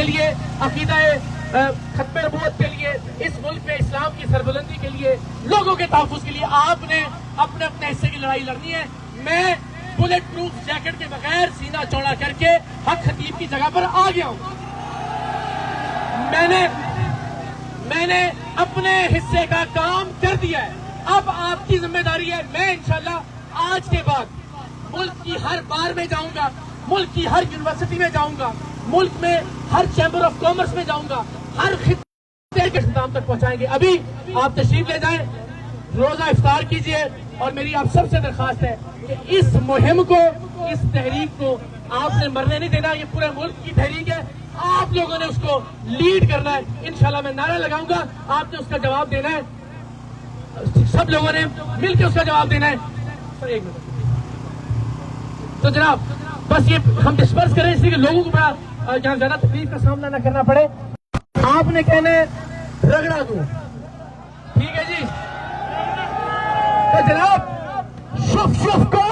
لیے، عقیدہ ختم نبوت کے لیے، اس ملک میں اسلام کی سربلندی کے لیے، لوگوں کے تحفظ کے لیے آپ نے اپنے اپنے حصے کی لڑائی لڑنی ہے۔ میں بلٹ پروف جیکٹ کے بغیر سینہ چوڑا کر کے حق خطیب کی جگہ پر آ گیا ہوں۔ میں نے اپنے حصے کا کام کر دیا ہے، اب آپ کی ذمہ داری ہے۔ میں انشاءاللہ آج کے بعد ملک کی ہر بار میں جاؤں گا، ملک کی ہر یونیورسٹی میں جاؤں گا، ملک میں ہر چیمبر آف کامرس میں جاؤں گا، ہر خطے کے اختتام تک پہنچائیں گے۔ ابھی آپ تشریف لے جائیں، روزہ افطار کیجئے، اور میری آپ سب سے درخواست ہے کہ اس مہم کو، اس تحریک کو آپ نے مرنے نہیں دینا۔ یہ پورے ملک کی تحریک ہے، آپ لوگوں نے اس کو لیڈ کرنا ہے۔ انشاءاللہ میں نعرہ لگاؤں گا، آپ نے اس کا جواب دینا ہے، سب لوگوں نے مل کے اس کا جواب دینا ہے۔ سر ایک منٹ تو جناب بس یہ ہم ڈسپرس کریں اس لیے کہ لوگوں کو بڑا جہاں زیادہ تکلیف کا سامنا نہ کرنا پڑے۔ آپ نے کہنا ہے رگڑا دوں، ٹھیک ہے جی؟ تو جناب شف شف کو